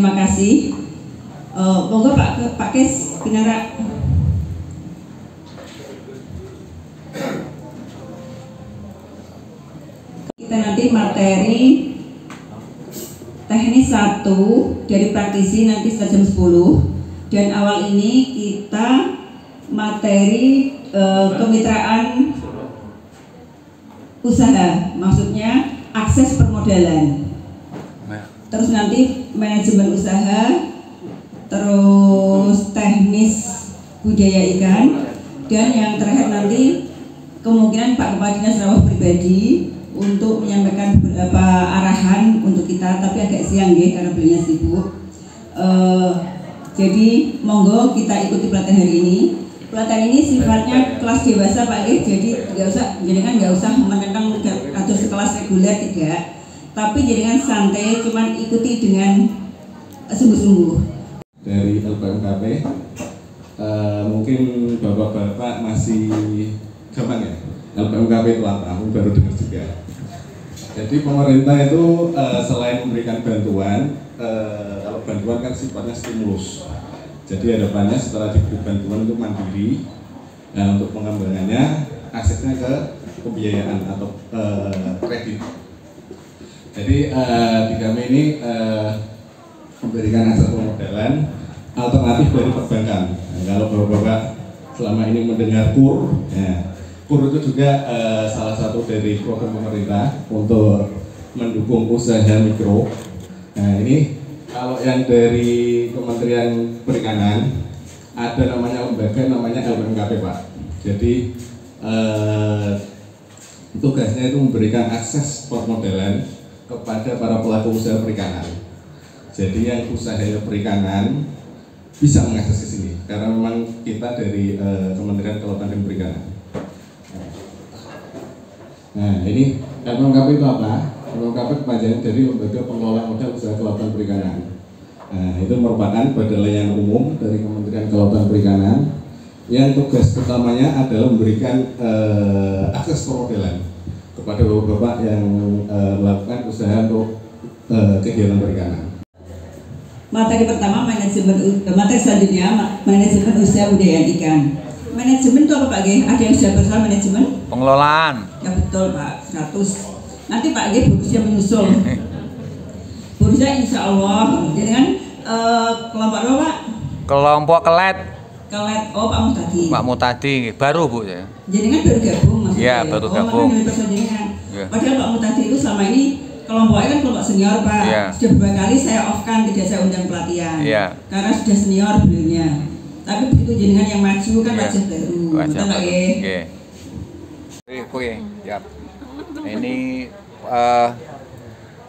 Terima kasih. Monggo Pak Kes Binara. Kita nanti materi teknis 1 dari praktisi nanti sekitar jam 10, dan awal ini kita materi kemitraan usaha, maksudnya akses permodalan, terus nanti manajemen usaha, terus teknis budaya ikan, dan yang terakhir nanti kemungkinan Pak Kepala Dinas Rawah pribadi untuk menyampaikan beberapa arahan untuk kita, tapi agak siang ya karena beliaunya sibuk. Jadi monggo kita ikuti pelatihan hari ini. Pelatihan ini sifatnya kelas dewasa Pak G, jadi nggak usah menentang atau sekelas reguler, tidak, tapi jadikan santai, cuman ikuti dengan sungguh-sungguh. Dari LPMKP, mungkin bapak-bapak masih gampang ya, LPMKP itu apa? Aku baru dengar juga. Jadi pemerintah itu selain memberikan bantuan, kalau bantuan kan sifatnya stimulus. Jadi harapannya setelah diberi bantuan untuk mandiri, dan untuk pengembangannya aksesnya ke pembiayaan atau kredit. Jadi di kami ini memberikan akses permodalan alternatif dari perbankan. Nah, kalau bapak-bapak selama ini mendengar KUR, ya, KUR itu juga salah satu dari program pemerintah untuk mendukung usaha mikro. Nah ini kalau yang dari Kementerian Perikanan ada namanya lembaga namanya LPMKP Pak. Jadi tugasnya itu memberikan akses permodalan kepada para pelaku usaha perikanan. Jadi yang usahanya perikanan bisa mengakses ke sini karena memang kita dari Kementerian Kelautan dan Perikanan. Nah ini LPMKP itu apa? LPMKP kepanjangan dari Lembaga Pengelola Modal Usaha Kelautan Perikanan. Nah itu merupakan badan layanan umum dari Kementerian Kelautan Perikanan yang tugas utamanya adalah memberikan akses permodalan kepada bapak-bapak yang melakukan usaha untuk kegiatan perikanan. Materi pertama materi selanjutnya manajemen usaha budaya ikan. Manajemen itu apa Pak G? Ada yang sudah bersama manajemen? Pengelolaan. Ya betul Pak, 100. Nanti Pak G bonusnya menyusul. Bonusnya insya Allah. Jadi kan kelompok apa Pak? Kelompok kelet. Kelet, oh Pak Mutadi. Pak Mutadi, baru Bu ya. Jadi kan baru gabung maksudnya. Iya baru gabung. Ya. Padahal Pak Mutadi itu selama ini kelompoknya kan kelompok senior Pak. Ya. Sudah beberapa kali saya off-kan, tidak saya undang pelatihan. Ya. Karena sudah senior beliaunya. Tapi begitu jenengan yang maju kan ya. wajah baru. Betul Pak G? Oke, siap. Ini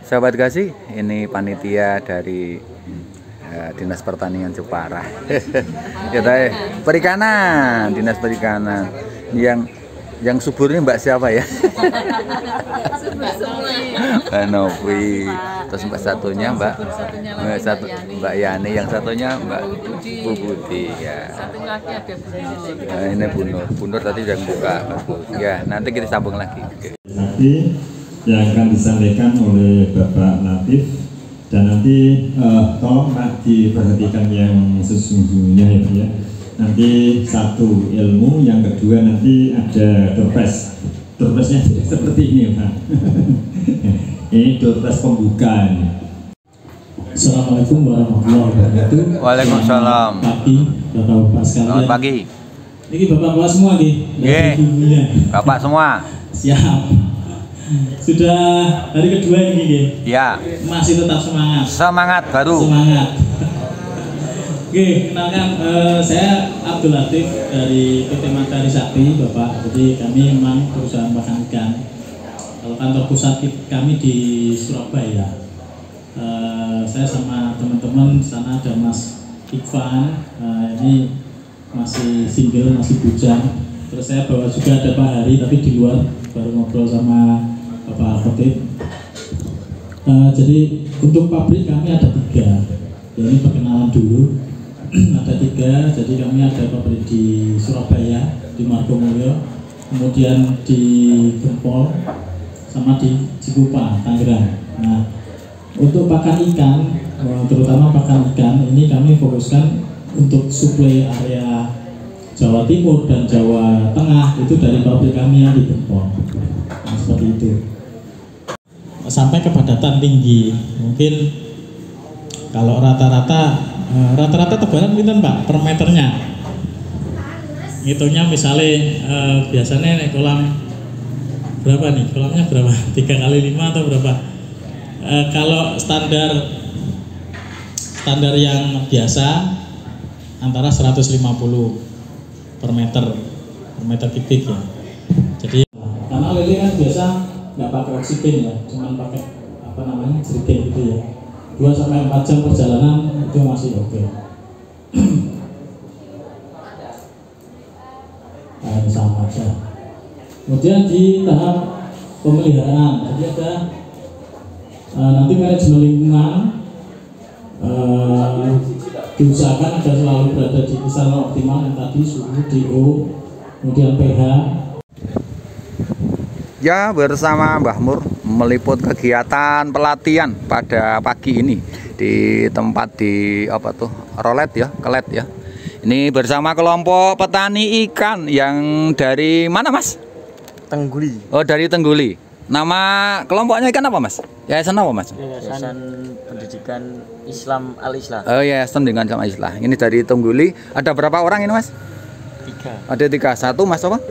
sahabat kasih, ini panitia dari Dinas Pertanian Jepara. Kita perikanan, Dinas Perikanan. Yang subur ini Mbak siapa ya? Mbak Novi. Terus Mbak satunya Mbak Yani, yang satunya Mbak Budi ya. Satu lagi ada Nah, ini Bunur tadi udah buka. Ya, nanti kita sambung lagi. Nanti yang akan disampaikan oleh Bapak Latif, dan nanti tolong Pak diperhatikan yang sesungguhnya ya Pak ya. Nanti satu ilmu, yang kedua nanti ada doorpress. Doorpressnya seperti ini Pak. Ini doorpress pembukaan. Assalamualaikum warahmatullahi wabarakatuh. Waalaikumsalam. Pagi Bapak-bapak sekalian. Selamat pagi. Ini Bapak-bapak semua nih. Bapak semua. Siap. Sudah hari kedua ini nih. Ya. Masih tetap semangat. Semangat baru. Semangat. Oke, kenalkan saya Abdul Latif dari PT Matahari Sakti, Bapak. Jadi kami memang perusahaan pakan ikan. Kalau kantor pusat kami di Surabaya. Saya sama teman-teman sana ada Mas Iqvan, ini masih single, masih bujang. Terus saya bawa juga ada Pak Hari, tapi di luar baru ngobrol sama Bapak Khotib. Jadi untuk pabrik kami ada 3. Ya, ini perkenalan dulu. Ada 3, jadi kami ada pabrik di Surabaya, di Margomulyo, kemudian di Gempol, sama di Cikupa, Tangerang. Nah, Untuk pakan ikan, terutama pakan ikan, ini kami fokuskan untuk suplai area Jawa Timur dan Jawa Tengah itu dari pabrik kami yang di Gempol. Nah, seperti itu. Sampai kepadatan tinggi, mungkin kalau rata-rata tebalan pinten Pak per meternya. Ngitungnya misalnya biasanya nih kolam berapa nih? Kolamnya berapa? 3 kali 5 atau berapa? Kalau standar yang biasa antara 150 per meter kubik ya. Jadi karena lele kan biasa nggak pakai oksigen ya, cuman pakai apa namanya jerigen gitu ya. 2-4 jam perjalanan itu masih oke. Nah, sama aja. Kemudian di tahap pemeliharaan, jadi ada nanti manajemen lingkungan diusahakan agar selalu berada di kisaran optimal yang tadi suhu, DO, kemudian pH. Ya, bersama Mbah Mur meliput kegiatan pelatihan pada pagi ini di tempat di apa tuh Rolet ya, Kelet ya. Ini bersama kelompok petani ikan yang dari mana Mas? Tengguli. Oh, dari Tengguli. Nama kelompoknya ikan apa Mas? Yayasan apa Mas? Yayasan Pendidikan Islam Al-Islah. Oh, Yayasan dengan sama Islah. Ini dari Tengguli. Ada berapa orang ini Mas? 3. Ada 3. Satu Mas apa?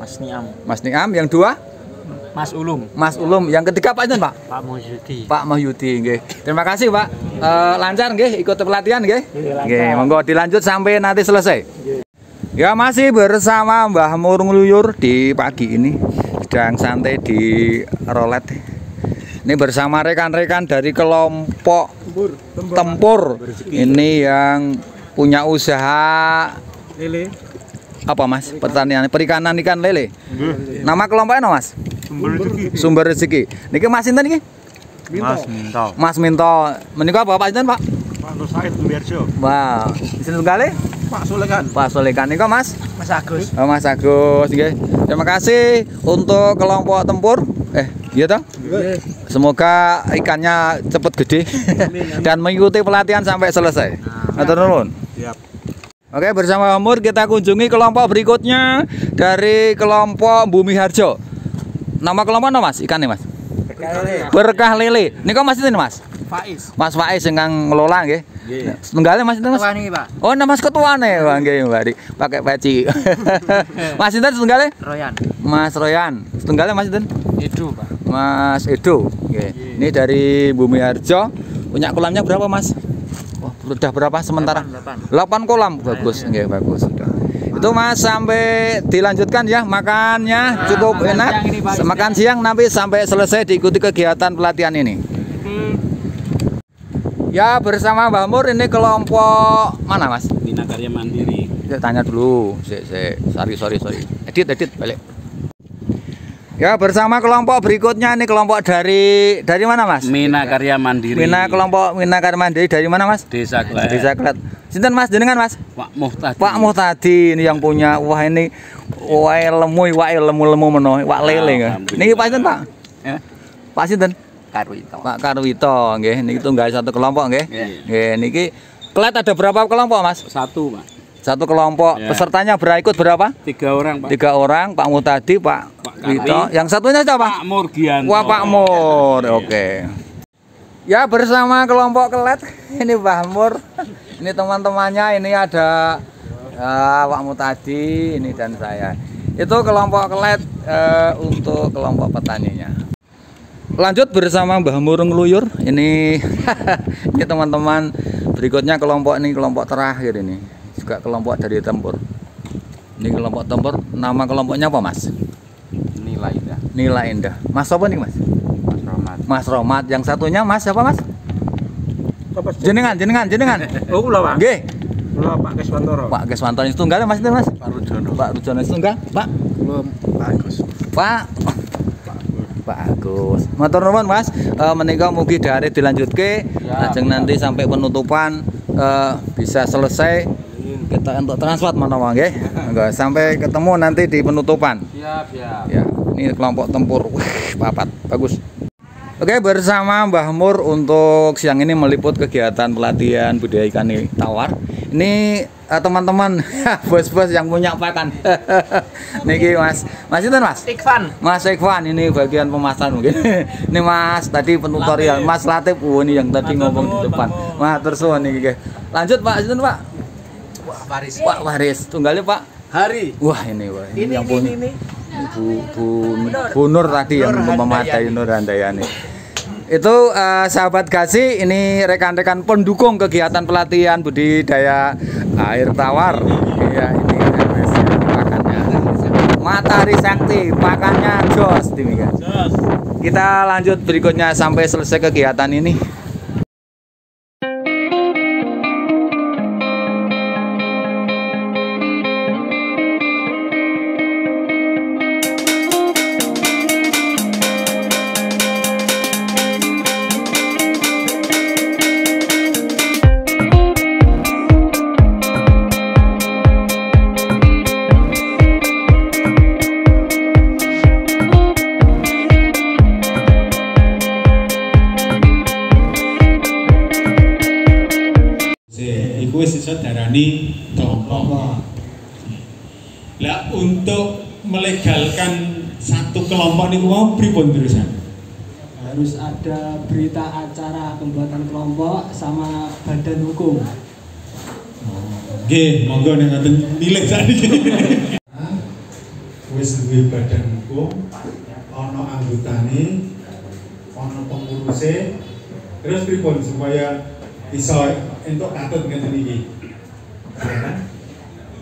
Mas Niam. Mas Niam. Yang 2? Mas Ulum. Mas Ulum. Yang ketiga Pak Pak? Pak Mahyudi. Pak Mahyudi, nggih. Terima kasih, Pak. Lancar nggih ikut pelatihan nggih? Nggih, monggo dilanjut sampai nanti selesai. Ya, masih bersama Mbah Mur ngluyur di pagi ini. Sedang santai di Rolet. Ini bersama rekan-rekan dari kelompok Tempur. Ini yang punya usaha Lele. apa Mas? Pertanian perikanan ikan lele. Nama kelompoknya no, Mas? Sumber Rezeki. Niki Mas sinten niki? Mas Minto. Mas Minto. Menika Bapak sinten, Pak? Pak Nur Said Bumiarjo. Wah, sinten kali? Pak Solekan. Pak Solekan niku Mas? Mas Agus. Oh, Mas Agus nggih. Terima kasih untuk kelompok Tempur. Iya toh? Semoga ikannya cepat gede dan mengikuti pelatihan sampai selesai. Matur nuwun. Siap. Oke, bersama Mur kita kunjungi kelompok berikutnya dari kelompok Bumi Harjo. Nama kelompok apa Mas? Ikannya Mas? Berkah Lele. Niku Mas sinten Mas? Faiz. Mas Faiz yang ngelola nggih. Setunggalnya Mas sinten Mas? Ketua niki, Pak. Oh, nama Mas ketuane. Wah, nggih Mbak Di. Pakai peci. Mas sinten setunggalnya? Royan. Mas Royan. Setunggalnya Mas sinten? Edu, Pak. Mas Edo. Nggih. Ini dari Bumi Harjo. Punya kolamnya berapa Mas? Wah, udah berapa sementara? 8 kolam. Bagus, nggih bagus sudah. Itu Mas sampai dilanjutkan ya makannya cukup enak. Makan siang nanti sampai selesai diikuti kegiatan pelatihan ini. Ya, bersama Mbah Mur ini kelompok mana Mas? Bina Karya Mandiri. Saya tanya dulu. Sorry. Edit balik. Ya, bersama kelompok berikutnya ini kelompok dari mana Mas? Mina Karya Mandiri. Kelompok Mina Karya Mandiri dari mana Mas? Desa Klet. Desa Klet. Sinten Mas jenengan Mas? Pak Muhtadi. Pak Muhtadi ini yang punya wah ini lemu meno, wak lele nggih. Niki Pak sinten Pak? Pak sinten? Karwito. Pak Karwito nggih. Niki tunggal satu kelompok nggih. Nggih, niki Klet ada berapa kelompok Mas? 1, Pak. Satu kelompok. Pesertanya berikut berapa? 3 orang, Pak. 3 orang, Pak Muhtadi, Pak Wito. Yang satunya siapa? Pak Murgianto. Wah, Pak Mur. Oke. Ya, bersama kelompok Kelet ini Mbah Mur. Ini teman-temannya, ini ada Pak Muhtadi, ini dan saya. Itu kelompok Kelet untuk kelompok petaninya. Lanjut bersama Mbah Mur ngeluyur. Ini ini teman-teman berikutnya kelompok ini kelompok terakhir ini. Juga kelompok dari Tempur. Ini kelompok Tempur. Nama kelompoknya apa Mas? Nilai Indah. Nilai Indah. Mas apa nih Mas? Mas Romat. Mas Romat. Yang satunya Mas siapa Mas? Jenengan. Oh, kula, Pak. Nggih. Kula Pak Keswantoro. Pak Keswantoro setunggal Mas itu Mas? Pak Rujono. Pak Rujono setunggal. Pak. Belum. Pak Agus. Pak Agus. Matur nuwun Mas. Menika mugi dari dilanjutke lajeng nanti sampai penutupan bisa selesai kita untuk transport menawa nggih. Sampai ketemu nanti di penutupan. Siap. Ya, ini kelompok Tempur. Wih, papat. Bagus. Oke, bersama Mbah Mur untuk siang ini meliput kegiatan pelatihan budidaya ikan tawar. Ini teman-teman bos-bos yang punya pakan. Niki Mas itu Mas Ikvan. Mas Ikvan ini bagian pemasaran mungkin. Ini Mas tadi penutorial Mas Latif. Ini yang tadi ngomong di depan. Matur suwun niki. Lanjut Pak, sinten Pak? Pak Waris. Tunggalnya Pak Hari. Wah ini yang punya. Ini. Bu Nur tadi yang memadai Nur Handayani. Itu sahabat Gasi, ini rekan-rekan pendukung kegiatan pelatihan budidaya air tawar. Ya ini pakannya Matahari Sakti, pakannya jos demikian. Kita lanjut berikutnya sampai selesai kegiatan ini. Iku wis iso darani kelompok. Lah untuk melegalkan satu kelompok niku mau pripun terusan? Harus ada berita acara pembuatan kelompok sama badan hukum. Nggih, monggo nek ngoten nilai sakniki. Wis duwe badan hukum, ana anggotane, ana penguruse. Terus pripun supaya iso entuk katut ngeten iki?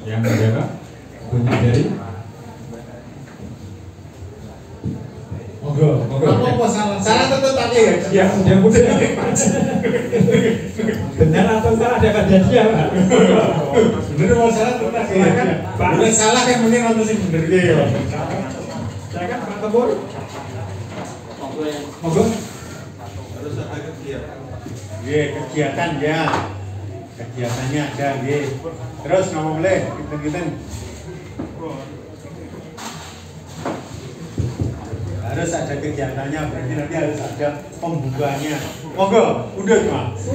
Yang menjaga bunyi dari monggo. Apa salah tetep tak ya yang benar. Benar atau salah ada pada dia, Pak. Benar atau salah tetap silakan. Benar salah kan mending nonton sing bener iki ya. Silakan Pak Kebur. Monggo. Harus ada kegiatan. Nggih, kegiatan ya. Kegiatannya ada nggih. Terus ngomong le, kinten-kinten. Harus ada kegiatannya, berarti nanti harus ada pembukaannya. Monggo, udah Mas.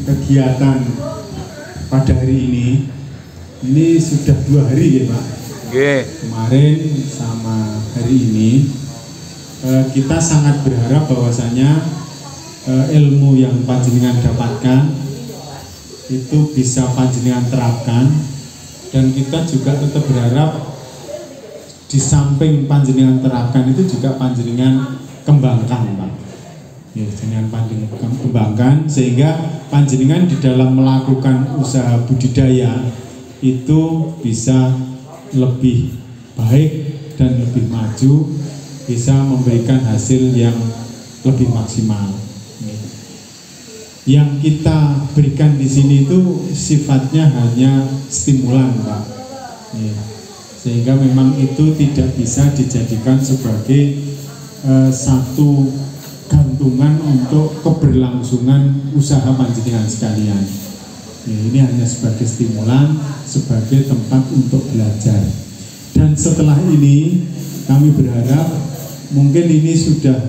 Kegiatan pada hari ini sudah 2 hari ya Pak. Kemarin sama hari ini kita sangat berharap bahwasanya ilmu yang panjenengan dapatkan itu bisa panjenengan terapkan, dan kita juga tetap berharap di samping panjenengan terapkan itu juga panjenengan kembangkan Pak. Ya, panjenengan kembangkan sehingga panjenengan di dalam melakukan usaha budidaya itu bisa lebih baik dan lebih maju, bisa memberikan hasil yang lebih maksimal. Yang kita berikan di sini itu sifatnya hanya stimulan Pak. Sehingga memang itu tidak bisa dijadikan sebagai satu gantungan untuk keberlangsungan usaha panjenengan sekalian. Ini hanya sebagai stimulan, sebagai tempat untuk belajar. Dan setelah ini kami berharap mungkin ini sudah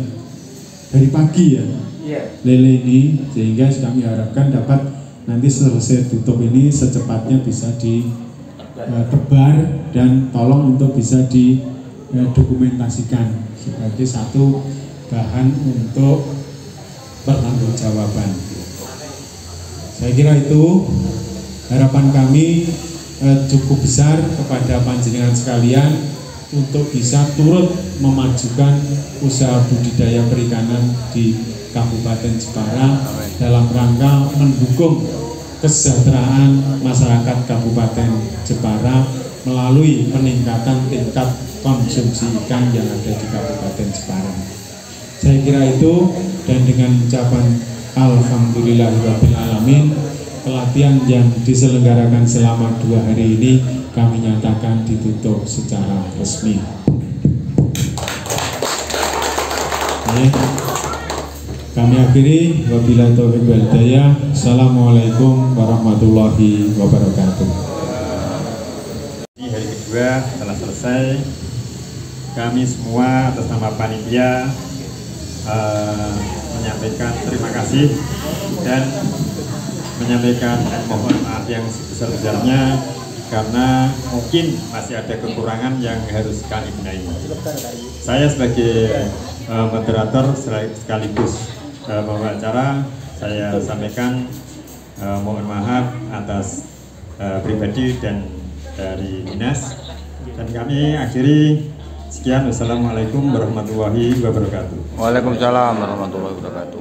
dari pagi ya lele ini, sehingga kami harapkan dapat nanti selesai tutup ini secepatnya bisa ditebar dan tolong untuk bisa didokumentasikan sebagai satu bahan untuk pertanggungjawaban. Saya kira itu harapan kami cukup besar kepada panjenengan sekalian untuk bisa turut memajukan usaha budidaya perikanan di Kabupaten Jepara dalam rangka mendukung kesejahteraan masyarakat Kabupaten Jepara melalui peningkatan tingkat konsumsi ikan yang ada di Kabupaten Jepara. Saya kira itu, dan dengan ucapan Alhamdulillahirabbil alamin, pelatihan yang diselenggarakan selama 2 hari ini kami nyatakan ditutup secara resmi. Kami akhiri, wabillahi taufiq wal hidayah. Assalamualaikum warahmatullahi wabarakatuh. Hari kedua telah selesai. kami semua atas nama panitia menyampaikan terima kasih dan menyampaikan mohon maaf yang sebesar-besarnya karena mungkin masih ada kekurangan yang harus kami benahi. Saya sebagai moderator sekaligus pembawa acara, saya sampaikan mohon maaf atas pribadi dan dari dinas, dan kami akhiri. Sekian, wassalamualaikum warahmatullahi wabarakatuh. Waalaikumsalam warahmatullahi wabarakatuh.